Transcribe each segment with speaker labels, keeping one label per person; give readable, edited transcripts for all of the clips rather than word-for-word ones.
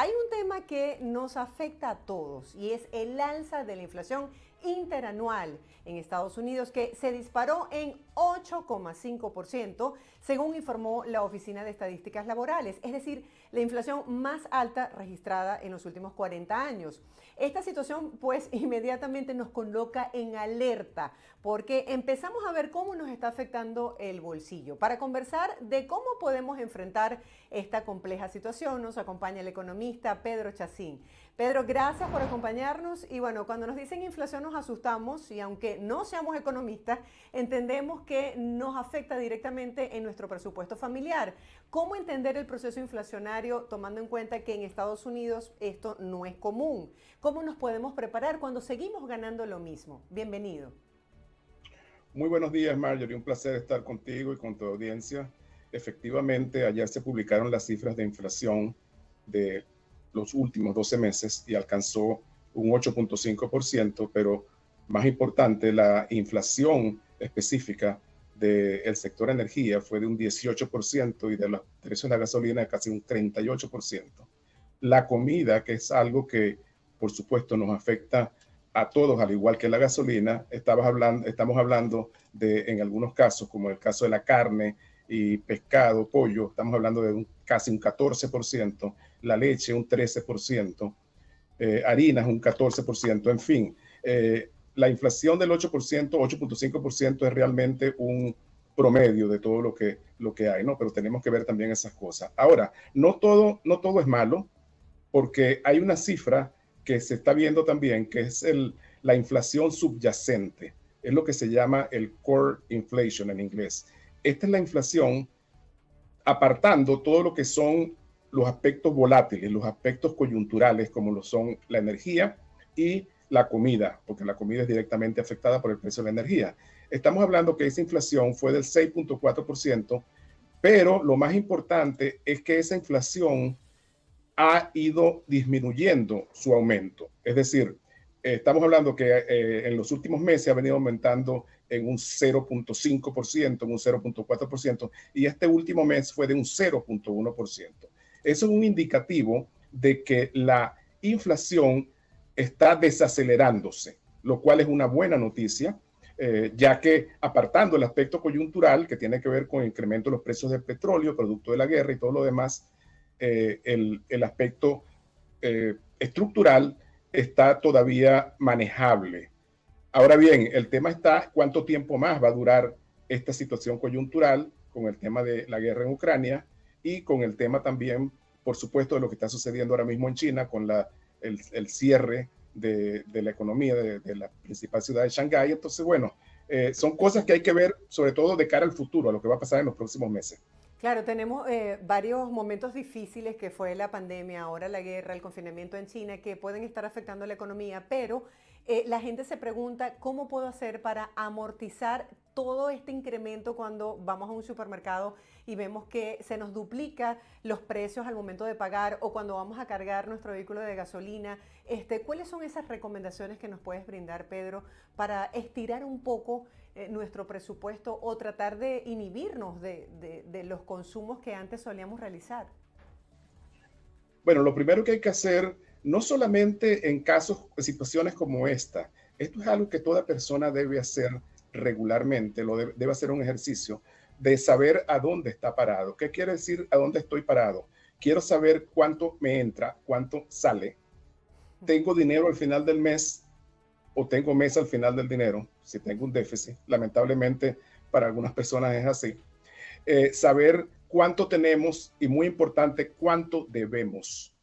Speaker 1: Hay un tema que nos afecta a todos y es el alza de la inflación interanual en Estados Unidos, que se disparó en 8,5%, según informó la Oficina de Estadísticas Laborales, es decir, la inflación más alta registrada en los últimos 40 años. Esta situación pues inmediatamente nos coloca en alerta porque empezamos a ver cómo nos está afectando el bolsillo. Para conversar de cómo podemos enfrentar esta compleja situación, nos acompaña el economista Pedro Chacín. Pedro, gracias por acompañarnos. Y bueno, cuando nos dicen inflación nos asustamos y aunque no seamos economistas, entendemos que nos afecta directamente en nuestro presupuesto familiar. ¿Cómo entender el proceso inflacionario tomando en cuenta que en Estados Unidos esto no es común? ¿Cómo nos podemos preparar cuando seguimos ganando lo mismo? Bienvenido.
Speaker 2: Muy buenos días, Marjorie. Un placer estar contigo y con tu audiencia. Efectivamente, ayer se publicaron las cifras de inflación de los últimos 12 meses y alcanzó un 8,5%, pero más importante, la inflación específica del sector energía fue de un 18% y de los precios de la gasolina de casi un 38%. La comida, que es algo que por supuesto nos afecta a todos, al igual que la gasolina, estamos hablando de, en algunos casos, como el caso de la carne y pescado, pollo, estamos hablando de casi un 14%, la leche un 13%, harinas un 14%, en fin. La inflación del 8%, 8,5% es realmente un promedio de todo lo que hay, ¿no? Pero tenemos que ver también esas cosas. Ahora, no todo es malo, porque hay una cifra que se está viendo también, que es la inflación subyacente. Es lo que se llama el core inflation en inglés. Esta es la inflación apartando todo lo que son los aspectos volátiles, los aspectos coyunturales, como lo son la energía y la comida, porque la comida es directamente afectada por el precio de la energía. Estamos hablando que esa inflación fue del 6,4%, pero lo más importante es que esa inflación ha ido disminuyendo su aumento. Es decir, estamos hablando que en los últimos meses ha venido aumentando en un 0,5%, en un 0,4%, y este último mes fue de un 0,1%. Eso es un indicativo de que la inflación está desacelerándose, lo cual es una buena noticia, ya que apartando el aspecto coyuntural, que tiene que ver con el incremento de los precios del petróleo, producto de la guerra y todo lo demás, el aspecto estructural está todavía manejable. Ahora bien, el tema está cuánto tiempo más va a durar esta situación coyuntural con el tema de la guerra en Ucrania y con el tema también, por supuesto, de lo que está sucediendo ahora mismo en China con el cierre de la economía de la principal ciudad de Shanghái. Entonces, bueno, son cosas que hay que ver, sobre todo de cara al futuro, a lo que va a pasar en los próximos meses.
Speaker 1: Claro, tenemos varios momentos difíciles que fue la pandemia, ahora la guerra, el confinamiento en China, que pueden estar afectando la economía, pero la gente se pregunta cómo puedo hacer para amortizar todo este incremento cuando vamos a un supermercado y vemos que se nos duplica los precios al momento de pagar o cuando vamos a cargar nuestro vehículo de gasolina. ¿Cuáles son esas recomendaciones que nos puedes brindar, Pedro, para estirar un poco nuestro presupuesto o tratar de inhibirnos de los consumos que antes solíamos realizar?
Speaker 2: Bueno, lo primero que hay que hacer, no solamente en casos, situaciones como esta, esto es algo que toda persona debe hacer regularmente, debe hacer un ejercicio de saber a dónde está parado. ¿Qué quiere decir a dónde estoy parado? Quiero saber cuánto me entra, cuánto sale. Tengo dinero al final del mes o tengo mes al final del dinero, si tengo un déficit. Lamentablemente, para algunas personas es así. Saber cuánto tenemos y, muy importante, cuánto debemos.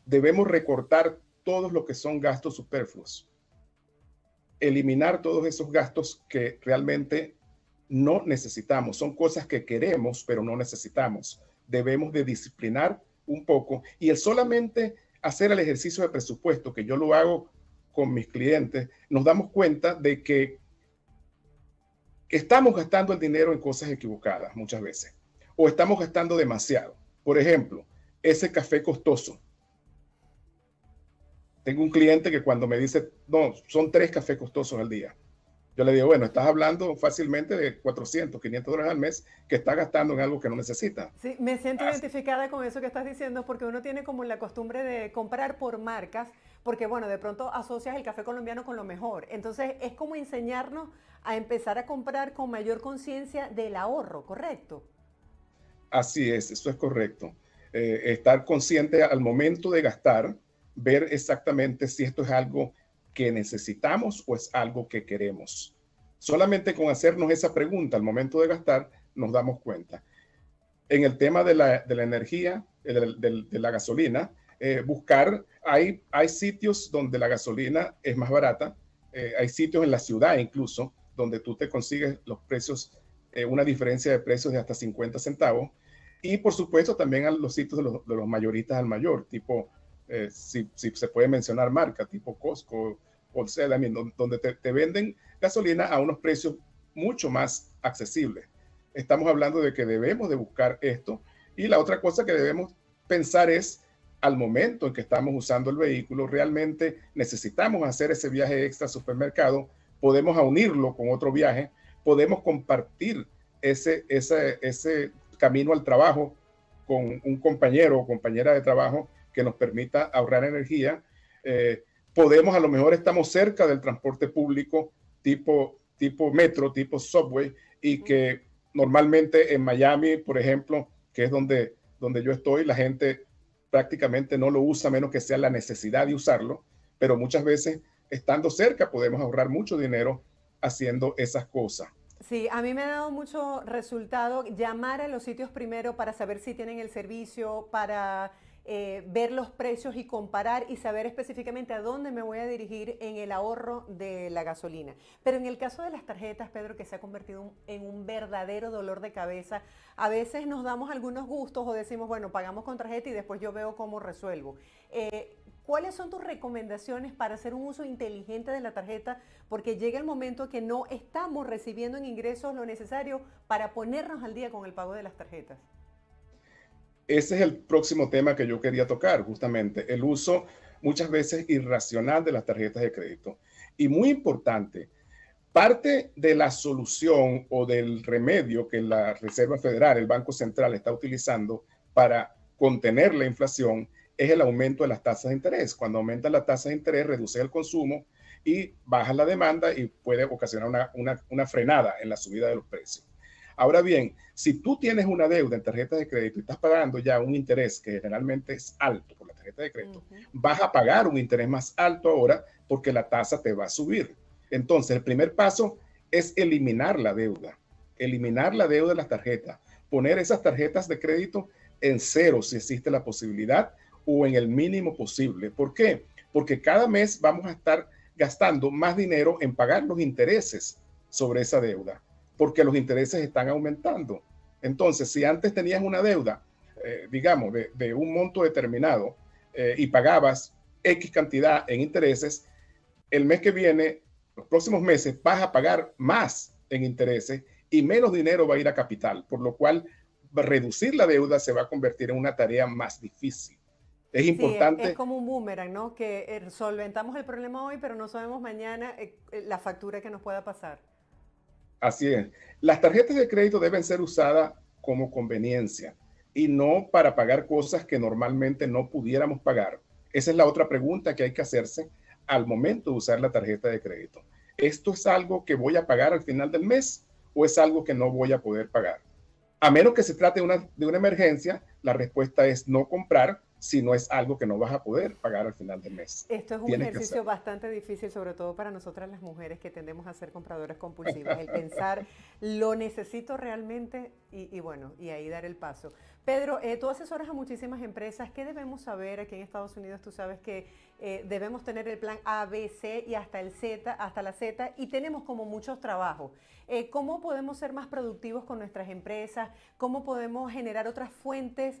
Speaker 2: Debemos recortar todos lo que son gastos superfluos. Eliminar todos esos gastos que realmente no necesitamos. Son cosas que queremos, pero no necesitamos. Debemos de disciplinar un poco y el solamente hacer el ejercicio de presupuesto, que yo lo hago con mis clientes, nos damos cuenta de que estamos gastando el dinero en cosas equivocadas muchas veces, o estamos gastando demasiado. Por ejemplo, ese café costoso. Tengo un cliente que cuando me dice, no, son 3 cafés costosos al día. Yo le digo, bueno, estás hablando fácilmente de 400, $500 al mes que estás gastando en algo que no necesita.
Speaker 1: Sí, me siento identificada con eso que estás diciendo porque uno tiene como la costumbre de comprar por marcas, porque bueno, de pronto asocias el café colombiano con lo mejor. Entonces es como enseñarnos a empezar a comprar con mayor conciencia del ahorro, ¿correcto?
Speaker 2: Así es, eso es correcto. Estar consciente al momento de gastar, ver exactamente si esto es algo que necesitamos o es algo que queremos. Solamente con hacernos esa pregunta al momento de gastar, nos damos cuenta. En el tema de la energía, de la gasolina, buscar, hay sitios donde la gasolina es más barata, hay sitios en la ciudad incluso, donde tú te consigues los precios, una diferencia de precios de hasta 50 centavos, y por supuesto también a los sitios de los mayoristas al mayor, tipo, si se puede mencionar marca, tipo Costco, Wholesale, donde te venden gasolina a unos precios mucho más accesibles. Estamos hablando de que debemos de buscar esto, y la otra cosa que debemos pensar es al momento en que estamos usando el vehículo, realmente necesitamos hacer ese viaje extra al supermercado, podemos unirlo con otro viaje, podemos compartir ese camino al trabajo con un compañero o compañera de trabajo que nos permita ahorrar energía. Podemos, a lo mejor estamos cerca del transporte público tipo metro, tipo subway, y que normalmente en Miami, por ejemplo, que es donde yo estoy, la gente prácticamente no lo usa, menos que sea la necesidad de usarlo, pero muchas veces estando cerca podemos ahorrar mucho dinero haciendo esas cosas.
Speaker 1: Sí, a mí me ha dado mucho resultado llamar a los sitios primero para saber si tienen el servicio, para ver los precios y comparar y saber específicamente a dónde me voy a dirigir en el ahorro de la gasolina. Pero en el caso de las tarjetas, Pedro, que se ha convertido en un verdadero dolor de cabeza, a veces nos damos algunos gustos o decimos, bueno, pagamos con tarjeta y después yo veo cómo resuelvo. ¿Cuáles son tus recomendaciones para hacer un uso inteligente de la tarjeta? Porque llega el momento que no estamos recibiendo en ingresos lo necesario para ponernos al día con el pago de las tarjetas.
Speaker 2: Ese es el próximo tema que yo quería tocar, justamente, el uso muchas veces irracional de las tarjetas de crédito. Y muy importante, parte de la solución o del remedio que la Reserva Federal, el Banco Central, está utilizando para contener la inflación es el aumento de las tasas de interés. Cuando aumentan las tasas de interés, reduce el consumo y baja la demanda y puede ocasionar una frenada en la subida de los precios. Ahora bien, si tú tienes una deuda en tarjeta de crédito y estás pagando ya un interés que generalmente es alto por la tarjeta de crédito, vas a pagar un interés más alto ahora porque la tasa te va a subir. Entonces, el primer paso es eliminar la deuda de las tarjetas, poner esas tarjetas de crédito en cero si existe la posibilidad o en el mínimo posible. ¿Por qué? Porque cada mes vamos a estar gastando más dinero en pagar los intereses sobre esa deuda, porque los intereses están aumentando. Entonces, si antes tenías una deuda, digamos, de un monto determinado y pagabas X cantidad en intereses, el mes que viene, los próximos meses, vas a pagar más en intereses y menos dinero va a ir a capital, por lo cual reducir la deuda se va a convertir en una tarea más difícil. Es importante.
Speaker 1: Sí, es como un boomerang, ¿no? Que solventamos el problema hoy, pero no sabemos mañana la factura que nos pueda pasar.
Speaker 2: Así es. Las tarjetas de crédito deben ser usadas como conveniencia y no para pagar cosas que normalmente no pudiéramos pagar. Esa es la otra pregunta que hay que hacerse al momento de usar la tarjeta de crédito. ¿Esto es algo que voy a pagar al final del mes o es algo que no voy a poder pagar? A menos que se trate de una emergencia, la respuesta es no comprar si no es algo que no vas a poder pagar al final del mes.
Speaker 1: Esto es un ejercicio bastante difícil, sobre todo para nosotras las mujeres que tendemos a ser compradoras compulsivas. El pensar, lo necesito realmente y bueno, y ahí dar el paso. Pedro, tú asesoras a muchísimas empresas. ¿Qué debemos saber aquí en Estados Unidos? Tú sabes que debemos tener el plan A, B, C y hasta la Z, y tenemos como muchos trabajos. ¿Cómo podemos ser más productivos con nuestras empresas? ¿Cómo podemos generar otras fuentes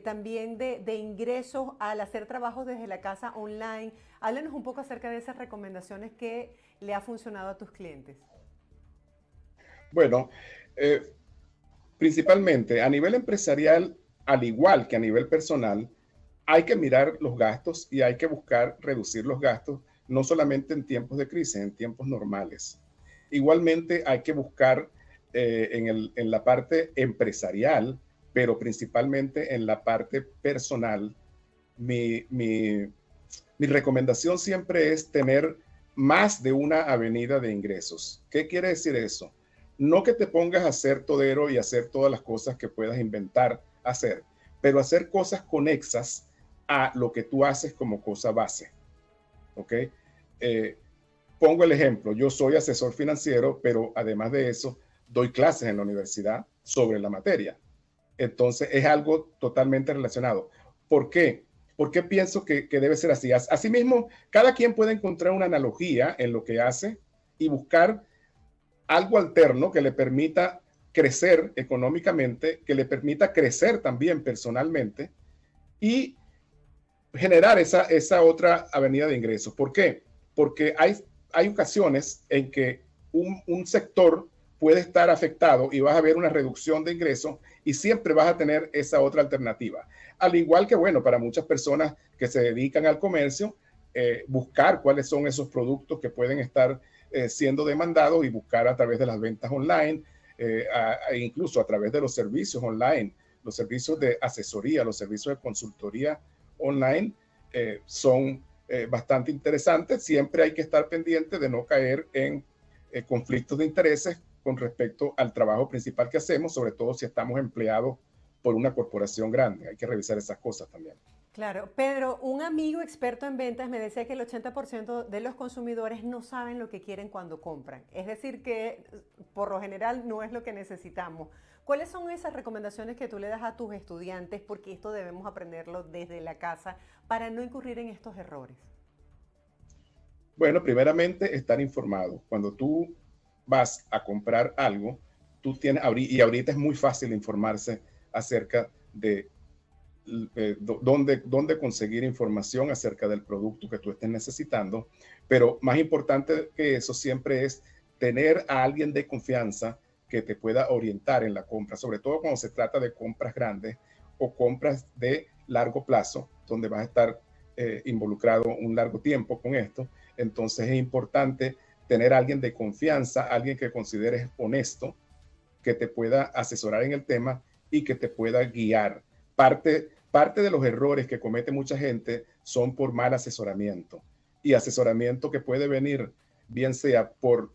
Speaker 1: también de ingresos al hacer trabajos desde la casa online? Háblanos un poco acerca de esas recomendaciones que le ha funcionado a tus clientes.
Speaker 2: Bueno, principalmente a nivel empresarial, al igual que a nivel personal, hay que mirar los gastos y hay que buscar reducir los gastos, no solamente en tiempos de crisis, en tiempos normales. Igualmente hay que buscar en la parte empresarial, pero principalmente en la parte personal. Mi recomendación siempre es tener más de una avenida de ingresos. ¿Qué quiere decir eso? No que te pongas a ser todero y hacer todas las cosas que puedas inventar hacer, pero hacer cosas conexas a lo que tú haces como cosa base. ¿Ok? Eh, Pongo el ejemplo, yo soy asesor financiero, pero además de eso, doy clases en la universidad sobre la materia. Entonces, es algo totalmente relacionado. ¿Por qué? Porque pienso que debe ser así. Asimismo, cada quien puede encontrar una analogía en lo que hace y buscar algo alterno que le permita crecer económicamente, que le permita crecer también personalmente y generar esa otra avenida de ingresos. ¿Por qué? Porque hay ocasiones en que un sector puede estar afectado y vas a ver una reducción de ingresos y siempre vas a tener esa otra alternativa. Al igual que, bueno, para muchas personas que se dedican al comercio, buscar cuáles son esos productos que pueden estar siendo demandados y buscar a través de las ventas online, incluso a través de los servicios online, los servicios de asesoría, los servicios de consultoría online son bastante interesantes. Siempre hay que estar pendiente de no caer en conflictos de intereses con respecto al trabajo principal que hacemos, sobre todo si estamos empleados por una corporación grande. Hay que revisar esas cosas también.
Speaker 1: Claro, Pedro, un amigo experto en ventas me decía que el 80% de los consumidores no saben lo que quieren cuando compran. Es decir, que por lo general no es lo que necesitamos. ¿Cuáles son esas recomendaciones que tú le das a tus estudiantes? Porque esto debemos aprenderlo desde la casa para no incurrir en estos errores.
Speaker 2: Bueno, primeramente estar informado. Cuando tú vas a comprar algo, tú tienes, y ahorita es muy fácil informarse acerca de dónde conseguir información acerca del producto que tú estés necesitando, pero más importante que eso siempre es tener a alguien de confianza que te pueda orientar en la compra, sobre todo cuando se trata de compras grandes o compras de largo plazo, donde vas a estar involucrado un largo tiempo con esto. Entonces es importante tener a alguien de confianza, alguien que consideres honesto, que te pueda asesorar en el tema y que te pueda guiar. Parte de los errores que comete mucha gente son por mal asesoramiento, y asesoramiento que puede venir bien sea por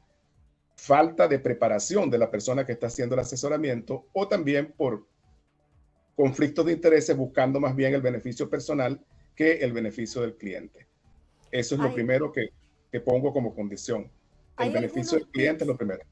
Speaker 2: falta de preparación de la persona que está haciendo el asesoramiento o también por conflictos de intereses buscando más bien el beneficio personal que el beneficio del cliente. Eso es lo
Speaker 1: Hay,
Speaker 2: primero que pongo como condición. El
Speaker 1: hay
Speaker 2: beneficio
Speaker 1: algunos
Speaker 2: del cliente es
Speaker 1: tips.
Speaker 2: lo primero.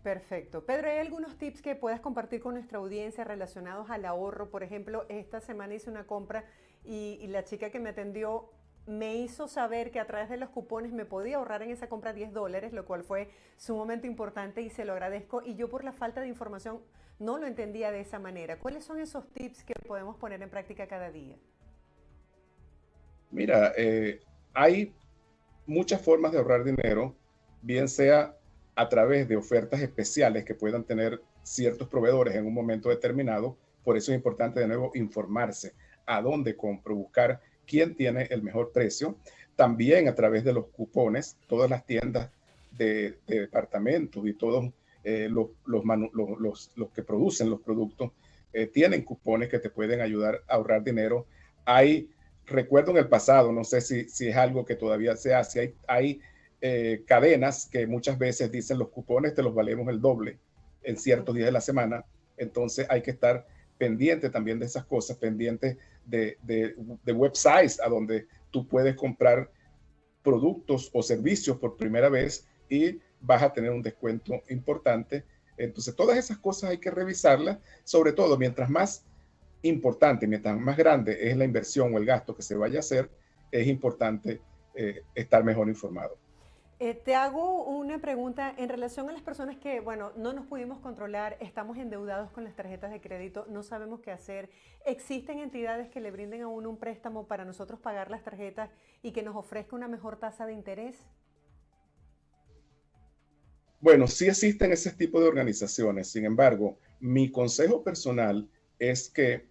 Speaker 1: Perfecto. Pedro, ¿hay algunos tips que puedas compartir con nuestra audiencia relacionados al ahorro? Por ejemplo, esta semana hice una compra y la chica que me atendió me hizo saber que a través de los cupones me podía ahorrar en esa compra $10, lo cual fue sumamente importante y se lo agradezco. Y yo por la falta de información no lo entendía de esa manera. ¿Cuáles son esos tips que podemos poner en práctica cada día?
Speaker 2: Mira, hay muchas formas de ahorrar dinero, bien sea a través de ofertas especiales que puedan tener ciertos proveedores en un momento determinado. Por eso es importante de nuevo informarse a dónde compro, buscar quién tiene el mejor precio. También a través de los cupones, todas las tiendas de departamentos y todos los que producen los productos tienen cupones que te pueden ayudar a ahorrar dinero. Recuerdo en el pasado, no sé si es algo que todavía se hace, hay cadenas que muchas veces dicen los cupones te los valemos el doble en ciertos días de la semana. Entonces hay que estar pendiente también de esas cosas, pendiente de websites a donde tú puedes comprar productos o servicios por primera vez y vas a tener un descuento importante. Entonces todas esas cosas hay que revisarlas, sobre todo mientras más importante, mientras más grande es la inversión o el gasto que se vaya a hacer, es importante estar mejor informado.
Speaker 1: Te hago una pregunta en relación a las personas que, bueno, no nos pudimos controlar, estamos endeudados con las tarjetas de crédito, no sabemos qué hacer. ¿Existen entidades que le brinden a uno un préstamo para nosotros pagar las tarjetas y que nos ofrezca una mejor tasa de interés?
Speaker 2: Bueno, sí existen ese tipo de organizaciones. Sin embargo, mi consejo personal es que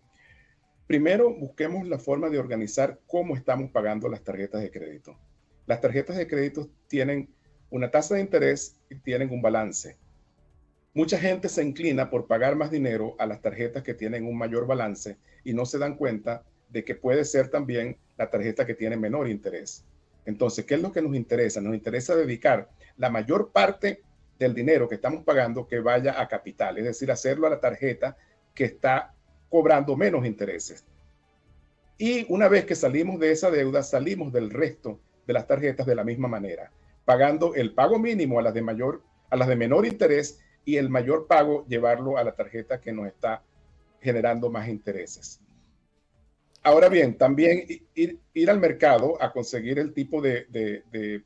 Speaker 2: primero busquemos la forma de organizar cómo estamos pagando las tarjetas de crédito. Las tarjetas de crédito tienen una tasa de interés y tienen un balance. Mucha gente se inclina por pagar más dinero a las tarjetas que tienen un mayor balance y no se dan cuenta de que puede ser también la tarjeta que tiene menor interés. Entonces, ¿qué es lo que nos interesa? Nos interesa dedicar la mayor parte del dinero que estamos pagando que vaya a capital, es decir, hacerlo a la tarjeta que está cobrando menos intereses. Y una vez que salimos de esa deuda, salimos del resto de las tarjetas de la misma manera, pagando el pago mínimo a las de menor interés y el mayor pago llevarlo a la tarjeta que nos está generando más intereses. Ahora bien, también ir al mercado a conseguir el tipo de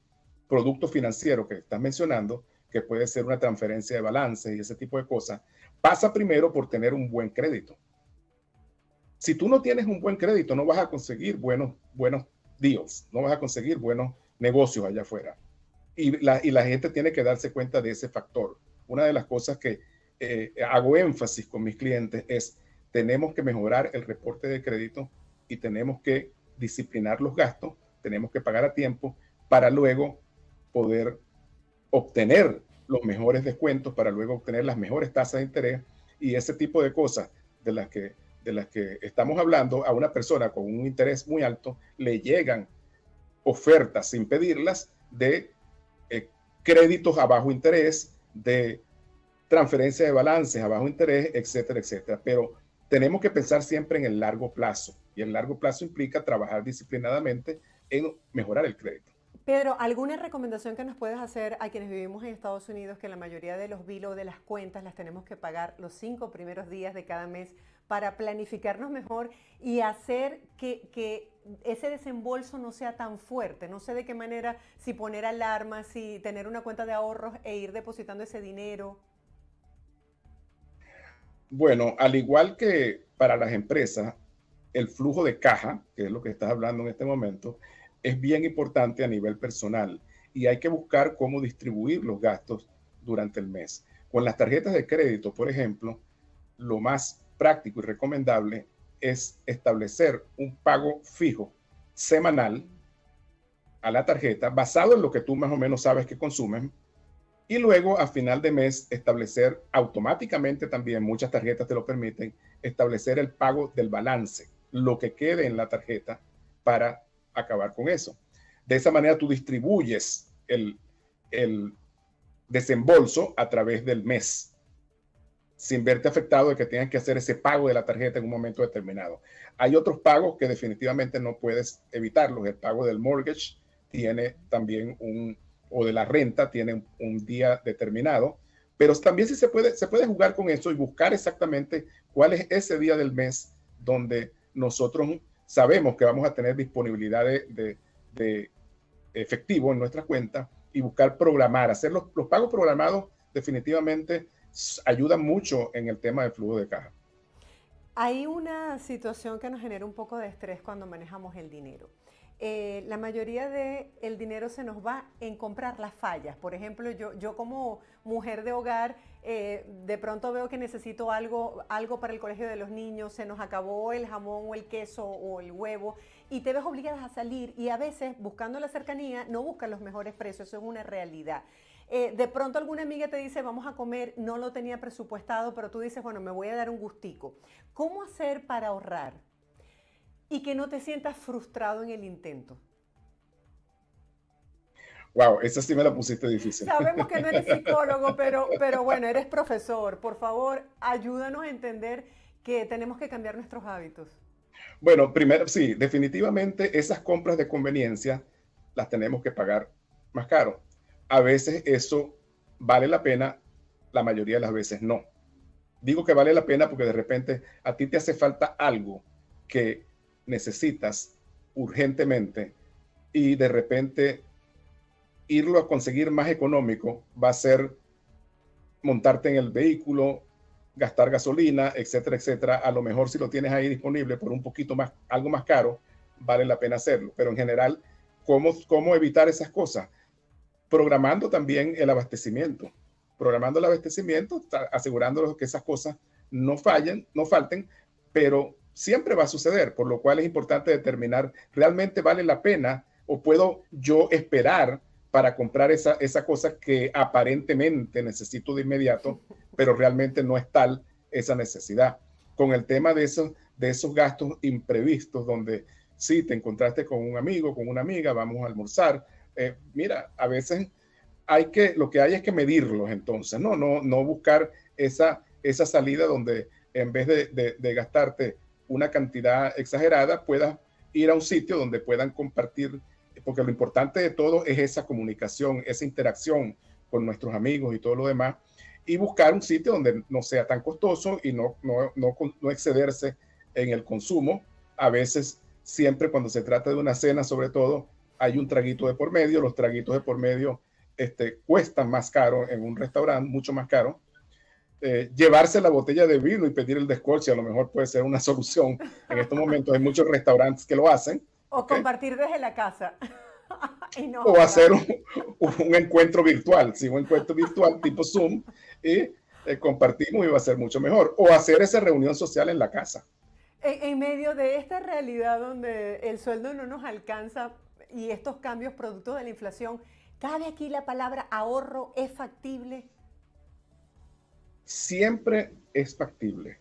Speaker 2: producto financiero que estás mencionando, que puede ser una transferencia de balance y ese tipo de cosas, pasa primero por tener un buen crédito. Si tú no tienes un buen crédito, no vas a conseguir buenos deals, no vas a conseguir buenos negocios allá afuera. Y la gente tiene que darse cuenta de ese factor. Una de las cosas que hago énfasis con mis clientes es, tenemos que mejorar el reporte de crédito y tenemos que disciplinar los gastos, tenemos que pagar a tiempo para luego poder obtener los mejores descuentos, para luego obtener las mejores tasas de interés y ese tipo de cosas de las que estamos hablando. A una persona con un interés muy alto le llegan ofertas sin pedirlas de créditos a bajo interés, de transferencia de balances a bajo interés, etcétera, etcétera. Pero tenemos que pensar siempre en el largo plazo y el largo plazo implica trabajar disciplinadamente en mejorar el crédito.
Speaker 1: Pedro, ¿alguna recomendación que nos puedes hacer a quienes vivimos en Estados Unidos, que la mayoría de los bilos de las cuentas las tenemos que pagar los 5 primeros días de cada mes para planificarnos mejor y hacer que ese desembolso no sea tan fuerte? No sé de qué manera, si poner alarmas, si tener una cuenta de ahorros e ir depositando ese dinero.
Speaker 2: Bueno, al igual que para las empresas, el flujo de caja, que es lo que estás hablando en este momento, es bien importante a nivel personal y hay que buscar cómo distribuir los gastos durante el mes. Con las tarjetas de crédito, por ejemplo, lo más práctico y recomendable es establecer un pago fijo semanal a la tarjeta basado en lo que tú más o menos sabes que consumes y luego a final de mes establecer automáticamente, también muchas tarjetas te lo permiten, establecer el pago del balance, lo que quede en la tarjeta para acabar con eso. De esa manera tú distribuyes el desembolso a través del mes, sin verte afectado de que tengas que hacer ese pago de la tarjeta en un momento determinado. Hay otros pagos que definitivamente no puedes evitarlos. El pago del mortgage tiene también o de la renta tiene un día determinado, pero también sí se puede jugar con eso y buscar exactamente cuál es ese día del mes donde nosotros sabemos que vamos a tener disponibilidad de efectivo en nuestra cuenta y buscar programar, hacer los pagos programados definitivamente ayudan mucho en el tema del flujo de caja.
Speaker 1: Hay una situación que nos genera un poco de estrés cuando manejamos el dinero. La mayoría del dinero se nos va en comprar las fallas. Por ejemplo, yo como mujer de hogar, de pronto veo que necesito algo para el colegio de los niños, se nos acabó el jamón o el queso o el huevo y te ves obligada a salir y a veces buscando la cercanía no buscas los mejores precios, eso es una realidad. De pronto alguna amiga te dice vamos a comer, no lo tenía presupuestado, pero tú dices bueno, me voy a dar un gustico. ¿Cómo hacer para ahorrar y que no te sientas frustrado en el intento?
Speaker 2: Wow, esa sí me la pusiste difícil.
Speaker 1: Sabemos que no eres psicólogo, pero bueno, eres profesor. Por favor, ayúdanos a entender que tenemos que cambiar nuestros hábitos.
Speaker 2: Bueno, primero, sí, definitivamente esas compras de conveniencia las tenemos que pagar más caro. A veces eso vale la pena, la mayoría de las veces no. Digo que vale la pena porque de repente a ti te hace falta algo que necesitas urgentemente y de repente irlo a conseguir más económico va a ser montarte en el vehículo, gastar gasolina, etcétera, etcétera. A lo mejor si lo tienes ahí disponible por un poquito más, algo más caro, vale la pena hacerlo. Pero en general, ¿cómo evitar esas cosas? Programando también el abastecimiento. Programando el abastecimiento, asegurándonos que esas cosas no falten, pero siempre va a suceder, por lo cual es importante determinar, ¿realmente vale la pena o puedo yo esperar para comprar esa cosa que aparentemente necesito de inmediato, pero realmente no es tal esa necesidad. Con el tema de esos gastos imprevistos, donde sí te encontraste con un amigo, con una amiga, vamos a almorzar. Mira, a veces lo que hay es que medirlos entonces, no buscar esa salida donde en vez de gastarte una cantidad exagerada, puedas ir a un sitio donde puedan compartir, porque lo importante de todo es esa comunicación, esa interacción con nuestros amigos y todo lo demás, y buscar un sitio donde no sea tan costoso y no excederse en el consumo. A veces, siempre cuando se trata de una cena, sobre todo, hay un traguito de por medio. Los traguitos de por medio cuestan más caro en un restaurante, mucho más caro. Llevarse la botella de vino y pedir el descorche a lo mejor puede ser una solución. En estos momentos hay muchos restaurantes que lo hacen.
Speaker 1: O ¿okay? Compartir desde la casa.
Speaker 2: O hacer un encuentro virtual, sí, un encuentro virtual tipo Zoom, y compartimos y va a ser mucho mejor. O hacer esa reunión social en la casa.
Speaker 1: En medio de esta realidad donde el sueldo no nos alcanza y estos cambios producto de la inflación, ¿cabe aquí la palabra ahorro? ¿Es factible?
Speaker 2: Siempre es factible.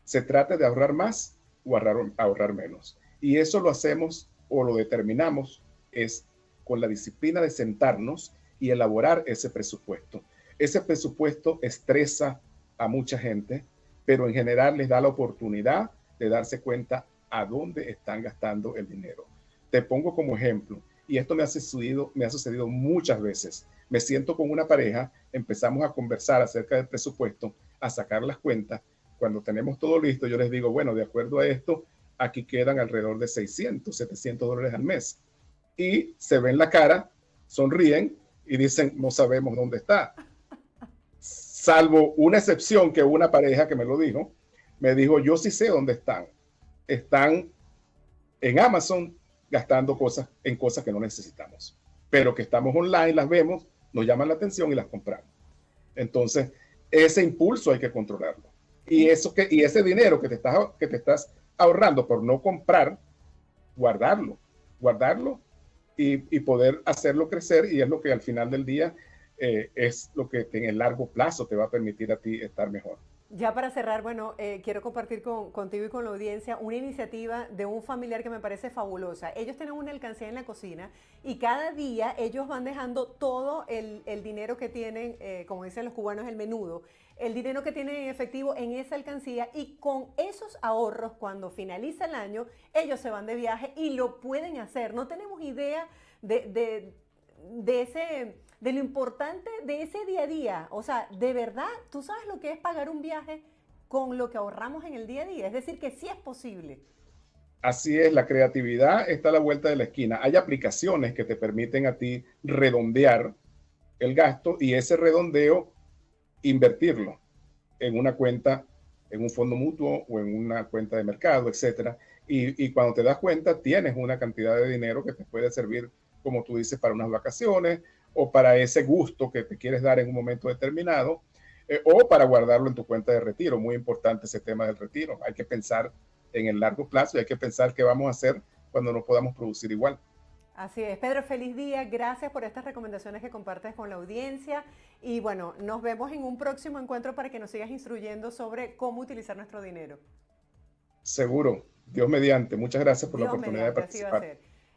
Speaker 2: Se trata de ahorrar más o ahorrar menos. Y eso lo hacemos o lo determinamos es con la disciplina de sentarnos y elaborar ese presupuesto. Ese presupuesto estresa a mucha gente, pero en general les da la oportunidad de darse cuenta a dónde están gastando el dinero. Te pongo como ejemplo, y esto me ha sucedido muchas veces. Me siento con una pareja, empezamos a conversar acerca del presupuesto, a sacar las cuentas. Cuando tenemos todo listo, yo les digo, bueno, de acuerdo a esto, aquí quedan alrededor de 600, 700 dólares al mes. Y se ven la cara, sonríen y dicen, no sabemos dónde está. Salvo una excepción, que una pareja que me lo dijo, me dijo, yo sí sé dónde están. Están en Amazon gastando en cosas que no necesitamos, pero que estamos online, las vemos, nos llaman la atención y las compramos. Entonces, ese impulso hay que controlarlo. Y ese dinero que te estás ahorrando por no comprar, guardarlo y poder hacerlo crecer, y es lo que al final del día es lo que en el largo plazo te va a permitir a ti estar mejor.
Speaker 1: Ya para cerrar, bueno, quiero compartir contigo y con la audiencia una iniciativa de un familiar que me parece fabulosa. Ellos tienen una alcancía en la cocina y cada día ellos van dejando todo el dinero que tienen, como dicen los cubanos, el menudo, el dinero que tienen en efectivo en esa alcancía, y con esos ahorros, cuando finaliza el año, ellos se van de viaje y lo pueden hacer. No tenemos idea de lo importante de ese día a día. O sea, de verdad, ¿tú sabes lo que es pagar un viaje con lo que ahorramos en el día a día? Es decir, que sí es posible.
Speaker 2: Así es, la creatividad está a la vuelta de la esquina. Hay aplicaciones que te permiten a ti redondear el gasto, y ese redondeo invertirlo en una cuenta, en un fondo mutuo o en una cuenta de mercado, etcétera. Y cuando te das cuenta, tienes una cantidad de dinero que te puede servir, como tú dices, para unas vacaciones, o para ese gusto que te quieres dar en un momento determinado, o para guardarlo en tu cuenta de retiro. Muy importante ese tema del retiro. Hay que pensar en el largo plazo y hay que pensar qué vamos a hacer cuando no podamos producir igual.
Speaker 1: Así es. Pedro, feliz día. Gracias por estas recomendaciones que compartes con la audiencia. Y bueno, nos vemos en un próximo encuentro para que nos sigas instruyendo sobre cómo utilizar nuestro dinero.
Speaker 2: Seguro. Dios mediante. Muchas gracias por la oportunidad de participar.